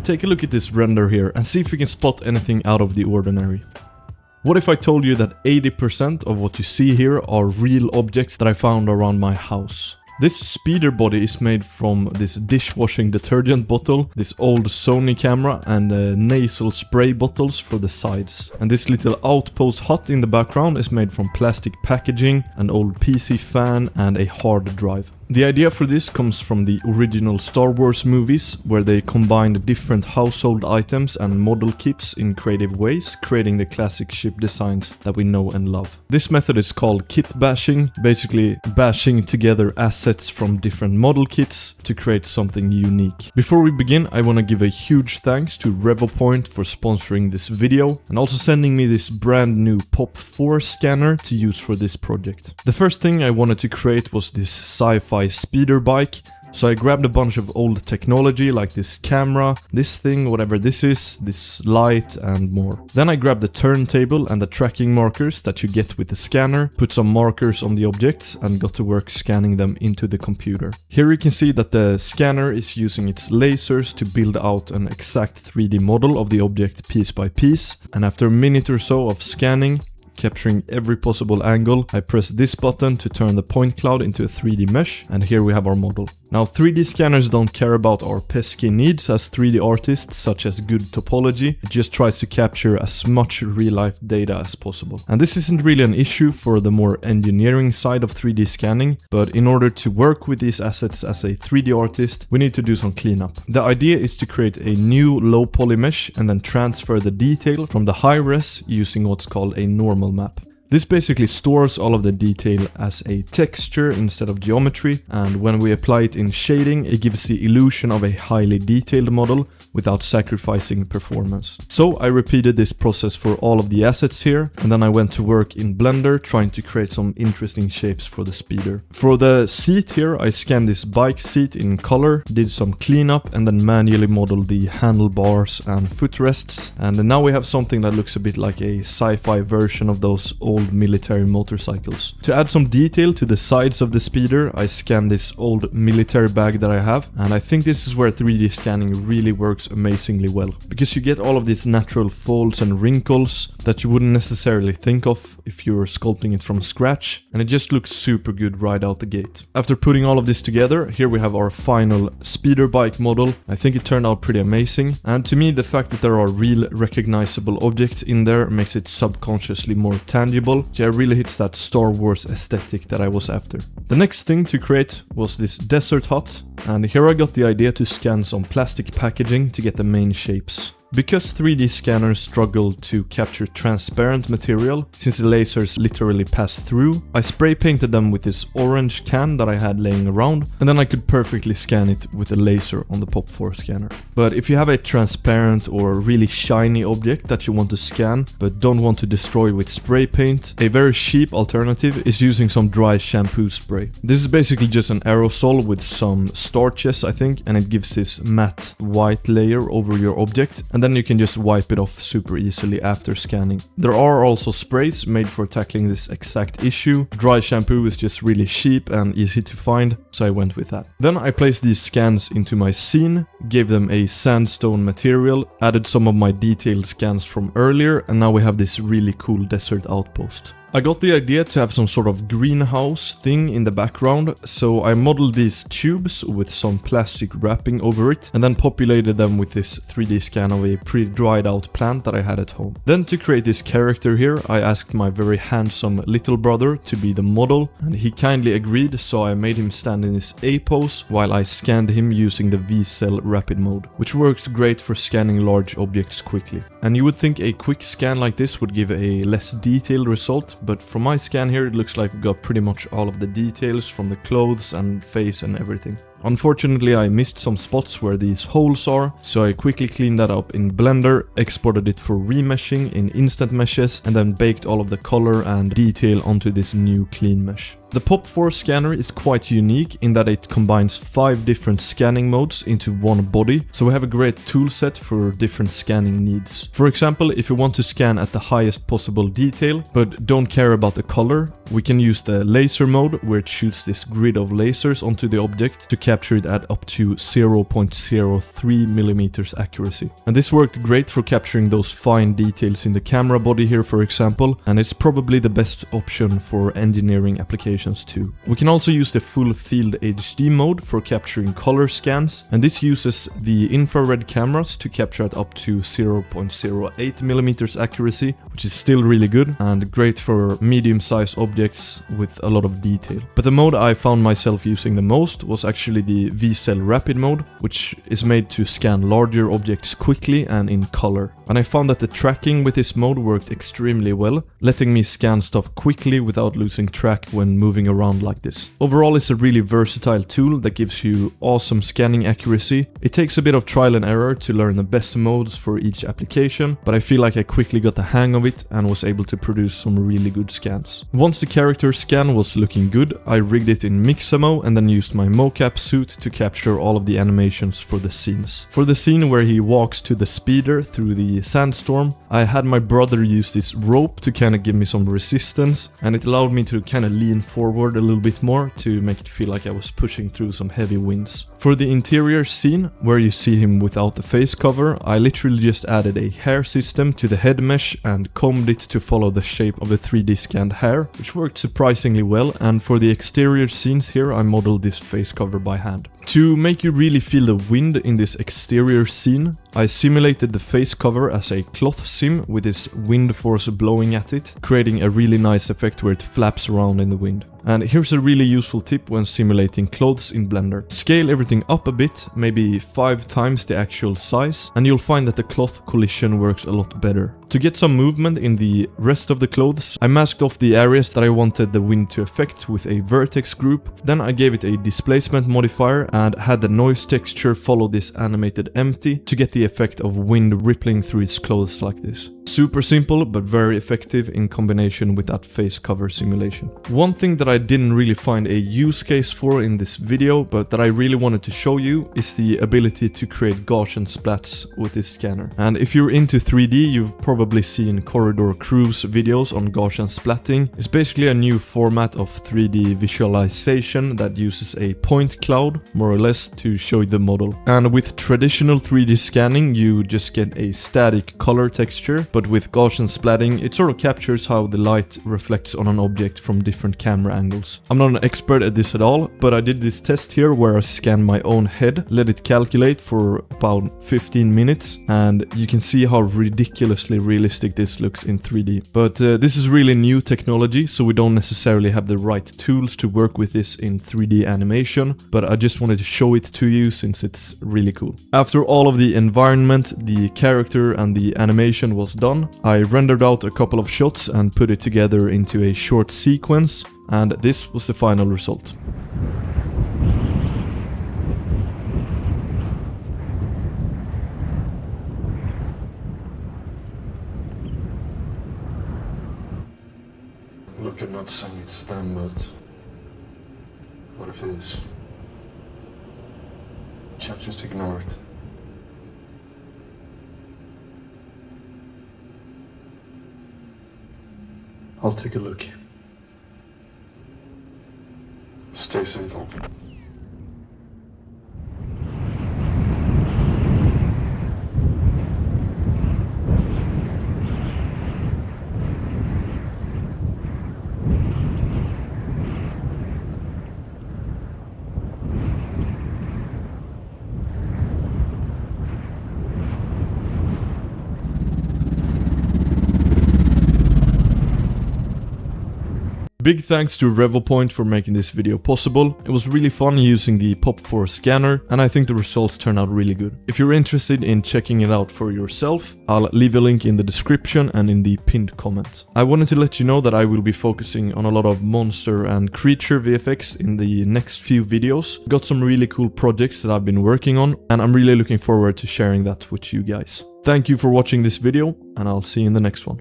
take a look at this render here and see if we can spot anything out of the ordinary. What if I told you that 80% of what you see here are real objects that I found around my house? This speeder body is made from this dishwashing detergent bottle, this old Sony camera, and nasal spray bottles for the sides. And this little outpost hut in the background is made from plastic packaging, an old PC fan, and a hard drive. The idea for this comes from the original Star Wars movies, where they combined different household items and model kits in creative ways, creating the classic ship designs that we know and love. This method is called kitbashing, basically bashing together assets from different model kits to create something unique. Before we begin, I want to give a huge thanks to RevoPoint for sponsoring this video and also sending me this brand new Pop 4 scanner to use for this project. The first thing I wanted to create was this sci-fi speeder bike, so I grabbed a bunch of old technology like this camera, this thing, whatever this is, this light, and more. Then I grabbed the turntable and the tracking markers that you get with the scanner, put some markers on the objects, and got to work scanning them into the computer. Here you can see that the scanner is using its lasers to build out an exact 3D model of the object piece by piece, and after a minute or so of scanning, capturing every possible angle, I press this button to turn the point cloud into a 3D mesh, and here we have our model. Now 3D scanners don't care about our pesky needs as 3D artists, such as good topology. It just tries to capture as much real-life data as possible. And this isn't really an issue for the more engineering side of 3D scanning, but in order to work with these assets as a 3D artist, we need to do some cleanup. The idea is to create a new low poly mesh and then transfer the detail from the high res using what's called a normal map. This basically stores all of the detail as a texture instead of geometry, and when we apply it in shading, it gives the illusion of a highly detailed model without sacrificing performance. So I repeated this process for all of the assets here, and then I went to work in Blender trying to create some interesting shapes for the speeder. For the seat here, I scanned this bike seat in color, did some cleanup, and then manually modeled the handlebars and footrests, and now we have something that looks a bit like a sci-fi version of those old military motorcycles. To add some detail to the sides of the speeder, I scanned this old military bag that I have, and I think this is where 3D scanning really works amazingly well, because you get all of these natural folds and wrinkles that you wouldn't necessarily think of if you were sculpting it from scratch, and it just looks super good right out the gate. After putting all of this together, here we have our final speeder bike model. I think it turned out pretty amazing, and to me the fact that there are real recognizable objects in there makes it subconsciously more tangible. Yeah, it really hits that Star Wars aesthetic that I was after. The next thing to create was this desert hut, and here I got the idea to scan some plastic packaging to get the main shapes. Because 3D scanners struggle to capture transparent material, since the lasers literally pass through, I spray painted them with this orange can that I had laying around, and then I could perfectly scan it with a laser on the Pop 4 scanner. But if you have a transparent or really shiny object that you want to scan, but don't want to destroy with spray paint, a very cheap alternative is using some dry shampoo spray. This is basically just an aerosol with some starches, I think, and it gives this matte white layer over your object, and then you can just wipe it off super easily after scanning. There are also sprays made for tackling this exact issue. Dry shampoo is just really cheap and easy to find, so I went with that. Then I placed these scans into my scene, gave them a sandstone material, added some of my detailed scans from earlier, and now we have this really cool desert outpost. I got the idea to have some sort of greenhouse thing in the background, so I modeled these tubes with some plastic wrapping over it and then populated them with this 3D scan of a pretty dried out plant that I had at home. Then to create this character here, I asked my very handsome little brother to be the model, and he kindly agreed, so I made him stand in this A pose while I scanned him using the V-cell rapid mode, which works great for scanning large objects quickly. And you would think a quick scan like this would give a less detailed result, but from my scan here it looks like we got pretty much all of the details from the clothes and face and everything. Unfortunately, I missed some spots where these holes are, so I quickly cleaned that up in Blender, exported it for remeshing in instant meshes, and then baked all of the color and detail onto this new clean mesh. The Pop 4 scanner is quite unique in that it combines 5 different scanning modes into one body, so we have a great toolset for different scanning needs. For example, if you want to scan at the highest possible detail, but don't care about the color, We can use the laser mode, where it shoots this grid of lasers onto the object to capture it at up to 0.03 millimeters accuracy. And this worked great for capturing those fine details in the camera body here, for example, and it's probably the best option for engineering applications too. We can also use the full field HD mode for capturing color scans, and this uses the infrared cameras to capture at up to 0.08 millimeters accuracy, which is still really good and great for medium-sized objects with a lot of detail. But the mode I found myself using the most was actually the V-Cell Rapid mode, which is made to scan larger objects quickly and in color. And I found that the tracking with this mode worked extremely well, letting me scan stuff quickly without losing track when moving around like this. Overall, it's a really versatile tool that gives you awesome scanning accuracy. It takes a bit of trial and error to learn the best modes for each application, but I feel like I quickly got the hang of it and was able to produce some really good scans. Once the character scan was looking good, I rigged it in Mixamo and then used my mocap suit to capture all of the animations for the scenes. For the scene where he walks to the speeder through the sandstorm, I had my brother use this rope to kind of give me some resistance, and it allowed me to kind of lean forward a little bit more to make it feel like I was pushing through some heavy winds. For the interior scene, where you see him without the face cover, I literally just added a hair system to the head mesh and combed it to follow the shape of the 3D scanned hair, which worked surprisingly well, and for the exterior scenes here I modeled this face cover by hand. To make you really feel the wind in this exterior scene, I simulated the face cover as a cloth sim with this wind force blowing at it, creating a really nice effect where it flaps around in the wind. And here's a really useful tip when simulating clothes in Blender. Scale everything up a bit, maybe 5 times the actual size, and you'll find that the cloth collision works a lot better. To get some movement in the rest of the clothes, I masked off the areas that I wanted the wind to affect with a vertex group. Then I gave it a displacement modifier and had the noise texture follow this animated empty to get the effect of wind rippling through its clothes like this. Super simple but very effective in combination with that face cover simulation. One thing that I didn't really find a use case for in this video, but that I really wanted to show you, is the ability to create Gaussian splats with this scanner. And if you're into 3D, you've probably seen Corridor Crew's videos on Gaussian splatting. It's basically a new format of 3D visualization that uses a point cloud, more or less, to show you the model. And with traditional 3D scanning, you just get a static color texture, but with Gaussian splatting, it sort of captures how the light reflects on an object from different camera angles. I'm not an expert at this at all, but I did this test here where I scanned my own head, let it calculate for about 15 minutes, and you can see how ridiculously realistic this looks in 3D. But this is really new technology, so we don't necessarily have the right tools to work with this in 3D animation, but I just wanted to show it to you since it's really cool. After all of the environment, the character and the animation was done, I rendered out a couple of shots and put it together into a short sequence, and this was the final result. Look, I'm not saying it's them, but what if it is? Can't just ignore it. I'll take a look. Stay simple. Big thanks to RevoPoint for making this video possible. It was really fun using the Pop4 scanner, and I think the results turned out really good. If you're interested in checking it out for yourself, I'll leave a link in the description and in the pinned comment. I wanted to let you know that I will be focusing on a lot of monster and creature VFX in the next few videos. Got some really cool projects that I've been working on, and I'm really looking forward to sharing that with you guys. Thank you for watching this video, and I'll see you in the next one.